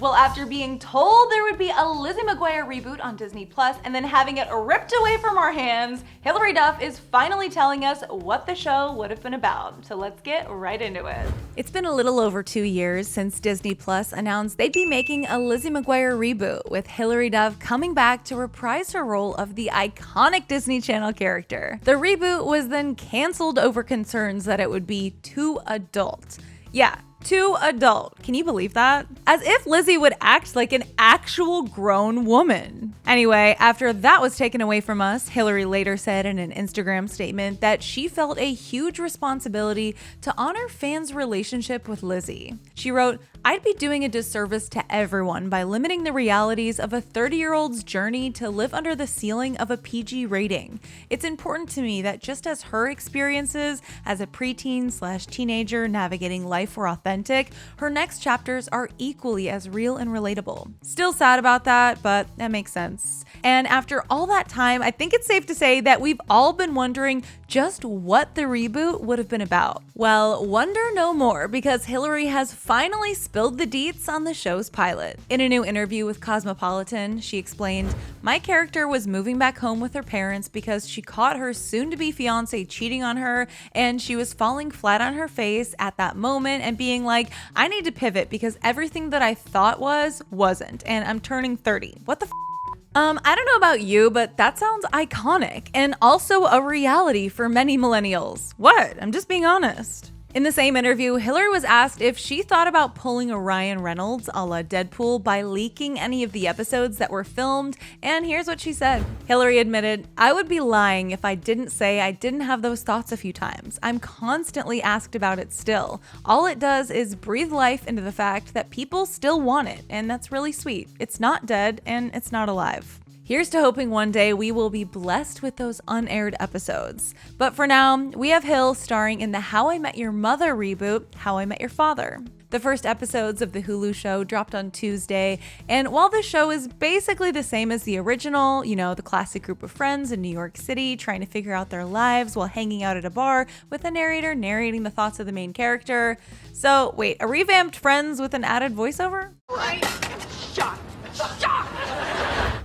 Well, after being told there would be a Lizzie McGuire reboot on Disney Plus and then having it ripped away from our hands, Hilary Duff is finally telling us what the show would have been about. So let's get right into it. It's been a little over 2 years since Disney Plus announced they'd be making a Lizzie McGuire reboot, with Hilary Duff coming back to reprise her role of the iconic Disney Channel character. The reboot was then canceled over concerns that it would be too adult. Yeah, too adult. Can you believe that? As if Lizzie would act like an actual grown woman. Anyway, after that was taken away from us, Hilary later said in an Instagram statement that she felt a huge responsibility to honor fans' relationship with Lizzie. She wrote, "I'd be doing a disservice to everyone by limiting the realities of a 30-year-old's journey to live under the ceiling of a PG rating. It's important to me that just as her experiences as a preteen/teenager navigating life were authentic, her next chapters are equally as real and relatable." Still sad about that, but that makes sense. And after all that time, I think it's safe to say that we've all been wondering just what the reboot would have been about. Well, wonder no more, because Hilary has finally spilled the deets on the show's pilot. In a new interview with Cosmopolitan, she explained, "My character was moving back home with her parents because she caught her soon-to-be fiance cheating on her, and she was falling flat on her face at that moment and being like, I need to pivot because everything that I thought wasn't, and I'm turning 30. What the f?" I don't know about you, but that sounds iconic and also a reality for many millennials. What? I'm just being honest. In the same interview, Hilary was asked if she thought about pulling a Ryan Reynolds a la Deadpool by leaking any of the episodes that were filmed, and here's what she said. Hilary admitted, "I would be lying if I didn't say I didn't have those thoughts a few times. I'm constantly asked about it still. All it does is breathe life into the fact that people still want it, and that's really sweet. It's not dead, and it's not alive." Here's to hoping one day we will be blessed with those unaired episodes. But for now, we have Hill starring in the How I Met Your Mother reboot, How I Met Your Father. The first episodes of the Hulu show dropped on Tuesday, and while the show is basically the same as the original, the classic group of friends in New York City trying to figure out their lives while hanging out at a bar with a narrator narrating the thoughts of the main character. So wait, a revamped Friends with an added voiceover? I am shocked. Shocked!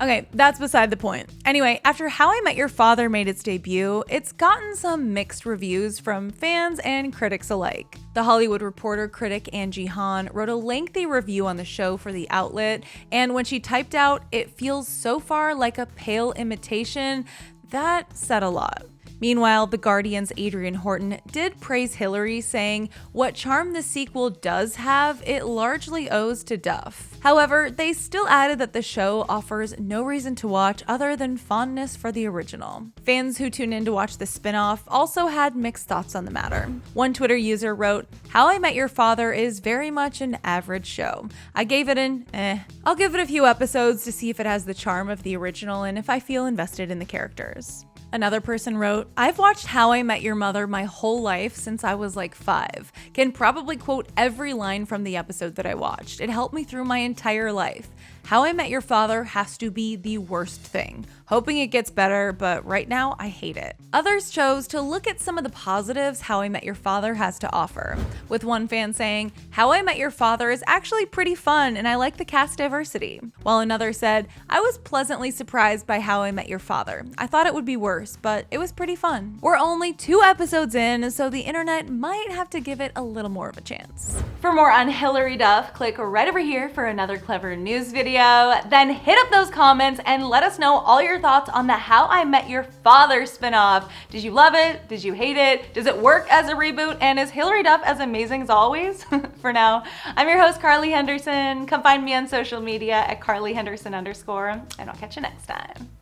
Okay, that's beside the point. Anyway, after How I Met Your Father made its debut, it's gotten some mixed reviews from fans and critics alike. The Hollywood Reporter critic Angie Han wrote a lengthy review on the show for the outlet, and when she typed out, "It feels so far like a pale imitation," that said a lot. Meanwhile, The Guardian's Adrian Horton did praise Hilary, saying, "What charm the sequel does have, it largely owes to Duff." However, they still added that the show offers no reason to watch other than fondness for the original. Fans who tuned in to watch the spin-off also had mixed thoughts on the matter. One Twitter user wrote, "How I Met Your Father is very much an average show. I gave it an eh. I'll give it a few episodes to see if it has the charm of the original and if I feel invested in the characters." Another person wrote, "I've watched How I Met Your Mother my whole life since I was like 5. Can probably quote every line from the episode that I watched. It helped me through my entire life. How I Met Your Father has to be the worst thing. Hoping it gets better, but right now I hate it." Others chose to look at some of the positives How I Met Your Father has to offer, with one fan saying, "How I Met Your Father is actually pretty fun and I like the cast diversity," while another said, "I was pleasantly surprised by How I Met Your Father. I thought it would be worse, but it was pretty fun." We're only 2 episodes in, so the internet might have to give it a little more of a chance. For more on Hilary Duff, click right over here for another clever news video, then hit up those comments and let us know all your thoughts on the How I Met Your Father spinoff. Did you love it? Did you hate it? Does it work as a reboot? And is Hilary Duff as amazing as always? For now, I'm your host, Carly Henderson. Come find me on social media at carlyhenderson_, and I'll catch you next time.